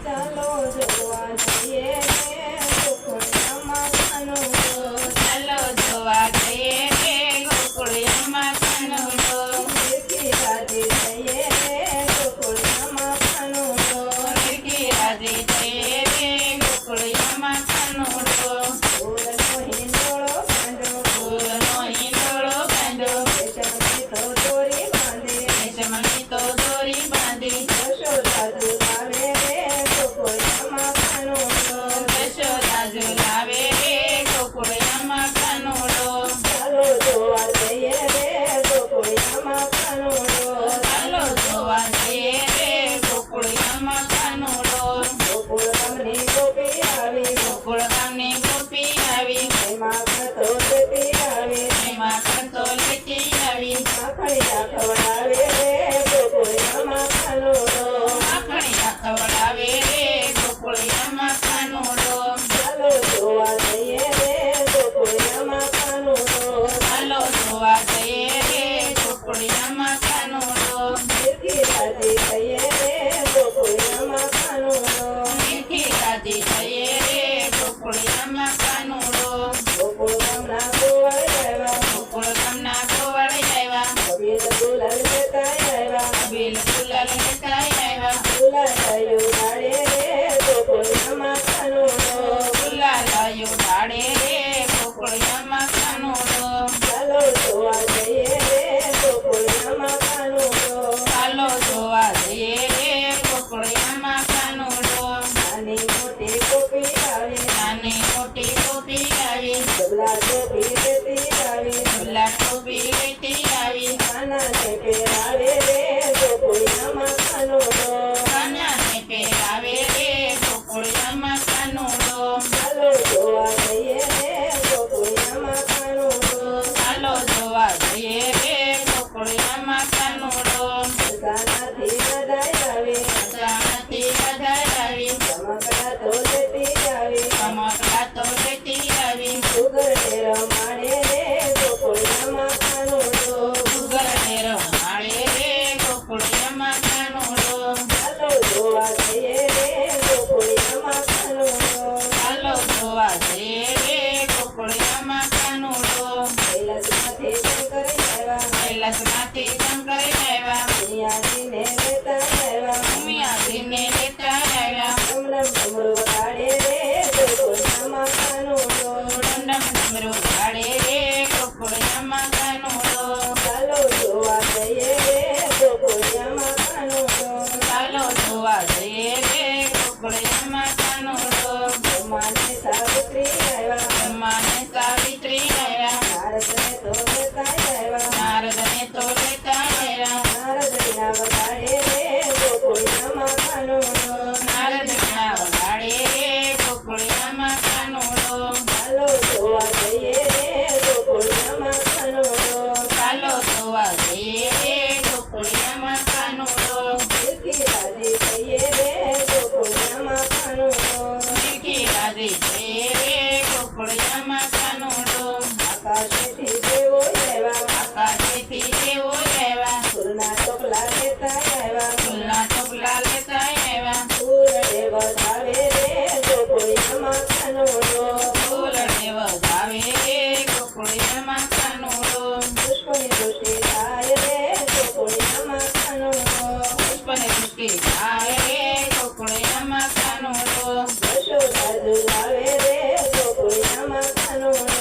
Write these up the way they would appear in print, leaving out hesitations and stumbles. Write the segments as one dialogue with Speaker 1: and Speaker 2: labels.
Speaker 1: ચાલો જોવા જઈએ રે ગોકુળિયામાં કાનુડો.
Speaker 2: ચાલો જોવા જઈએ રે ગોકુળિયામાં કાનુડો.
Speaker 1: નિરખી રાજી થઈએ રે ગોકુળિયામાં કાનુડો.
Speaker 2: નિરખી રાજી થઈએ રે ગોકુળિયામાં કાનુડો.
Speaker 1: ફૂલનો હિંડોળો બાંધો,
Speaker 2: ફૂલનો હિંડોળો બાંધો,
Speaker 1: રેશમની તો દોરી બાંધી,
Speaker 2: રેશમની તો દોરી બાંધી.
Speaker 1: યશોદા ઝુલાવે રે ગોકુળિયામાં કાનુડો.
Speaker 2: યશોદા ઝુલાવે રે ગોકુળિયામાં કાનુડો.
Speaker 1: ચાલો જોવા જઈએ રે ગોકુળિયામાં કાનુડો.
Speaker 2: ચાલો જોવા જઈએ રે ગોકુળિયામાં કાનુડો.
Speaker 1: ગોકુળ ગામની ગોપી આવી,
Speaker 2: ગોકુળ ગામની ગોપી આવી,
Speaker 1: એમાં કરતો લેતી આવી,
Speaker 2: એમાં કરતો લેતી આવી.
Speaker 1: માખણિયા ખવડાવે રે ગોકુળિયામાં કાનુડો.
Speaker 2: માખણિયા ખવડાવે રે ગોકુળિયામાં કાનુડો.
Speaker 1: ચાલો જોવા જઈએ રે ગોકુળિયામાં કાનુડો.
Speaker 2: ચાલો જોવા જઈએ રે ગોકુળિયામાં કાનુડો.
Speaker 1: નિરખી રાજી થઈએ રે ગોકુળિયામાં કાનુડો.
Speaker 2: નિરખી રાજી થઈએ રે ગોકુળિયામાં કાનુડો.
Speaker 1: ગોકુળ ગામના ગોવાળ આવ્યા,
Speaker 2: ગોકુળ ગામના ગોવાળ આવ્યા,
Speaker 1: કબીર ગુલાલ લેતા આવ્યા,
Speaker 2: બિલ ગુલાલ લેતા આવ્યા.
Speaker 1: ગુલાલાયો ગાડે રે ગોકુળિયામાં કાનુડો.
Speaker 2: ગુલાલાયો ડાળે રે ગોકુળિયામાં કાનુડો.
Speaker 1: ચાલો જોવા જઈએ રે ગોકુળિયામાં કાનુડો.
Speaker 2: ચાલો જોવા જઈએ રે ગોકુળિયામાં કાનુડો.
Speaker 1: નાની મોટી ગોપી આવી,
Speaker 2: નાની મોટી ગોપી આવી,
Speaker 1: ડબલા ગોપી લેતી આવી,
Speaker 2: ગુલા ટોપી લેતી આવી.
Speaker 1: કાનાને પહેરાવે રે ગોકુળિયામાં કાનુડો.
Speaker 2: કાનાને પહેરાવે રે ગોકુળિયામાં કાનુડો.
Speaker 1: ચાલો જોવા જઈએ રે ગોકુળિયામાં કાનુડો.
Speaker 2: ચાલો જોવા જઈએ રે ગોકુળિયામાં કાનુડો.
Speaker 1: બધાનાથી બધાય આવી,
Speaker 2: બધાનાથી બધાય આવી,
Speaker 1: રમકડા તો લેતી આવી,
Speaker 2: રમકડા તો લેતી આવી.
Speaker 1: સુગરને રમાડે રે ગોકુળિયામાં કાનુડો.
Speaker 2: ગુગરને રમાડે રે ગોકુળિયામાં કાનુડો.
Speaker 1: ચાલો જોવા જઈએ રે ગોકુળિયામાં કાનુડો.
Speaker 2: ચાલો જોવા જઈએ રે ગોકુળિયામાં કાનુડો.
Speaker 1: કૈલાસમાંથી શંકર આવ્યા,
Speaker 2: કૈલાસમાંથી શંકર આવ્યા,
Speaker 1: કન્યાજીને લેતા આવ્યા,
Speaker 2: ઉમિયાજીને લેતા આવ્યા.
Speaker 1: ડમડમ ડમરું વગાડે રે ગોકુળિયામાં કાનુડો.
Speaker 2: ડમડમ ડમરું ગાડે રે ગોકુળિયામાં કાનુડો.
Speaker 1: ચાલો જોવા જઈએ રે ગોકુળિયામાં કાનુડો.
Speaker 2: ચાલો જોવા જઈએ રે ગોકુળિયામાં કાનુડો.
Speaker 1: બ્રહ્માને સાવિત્રી આવ્યા,
Speaker 2: બ્રહ્માને સાવિત્રી આવ્યા,
Speaker 1: નારદને તો લેતા આવ્યા,
Speaker 2: નારદને તો લેતા આવ્યા.
Speaker 1: નારદ વિના વગાડે રે ગોકુળિયામાં કાનુડો.
Speaker 2: નારદ વિના વગાડે રે ગોકુળિયામાં કાનુડો.
Speaker 1: ચાલો જોવા જઈએ રે ગોકુળિયામાં કાનુડો.
Speaker 2: ચાલો જોવા જઈએ રે ગોકુળિયામાં કાનુડો.
Speaker 1: નિરખી રાજી થઈએ રે ગોકુળિયામાં કાનુડો.
Speaker 2: નિરખી રાજી થઈએ રે ગોકુળિયામાં કાનુડો.
Speaker 1: આકાશેથી દેવો આવ્યા,
Speaker 2: આકાશેથી દેવો આવ્યા,
Speaker 1: ફૂલના ટોપલા લેતા આવ્યા,
Speaker 2: ફૂલના ટોપલા લેતા આવ્યા.
Speaker 1: ફૂલને વધાવે રે ગોકુળિયામાં કાનુડો.
Speaker 2: ફૂલને વધાવે રે ગોકુળિયામાં કાનુડો.
Speaker 1: પુષ્પની દૃષ્ટિ થાય રે ગોકુળિયામાં કાનુડો.
Speaker 2: પુષ્પને દૃષ્ટિ થાય રે ગોકુળિયામાં કાનુડો.
Speaker 1: યશોદા ઝુલાવે રે ગોકુળિયામાં કાનુડો.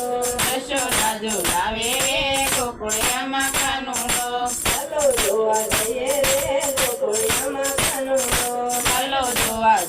Speaker 2: યશોદા ઝુલાવે રે ગોકુળિયામાં કાનુડો.
Speaker 1: ચાલો જોવા જઈએ રે ગોકુળિયામાં કાનુડો.
Speaker 2: ચાલો જોવા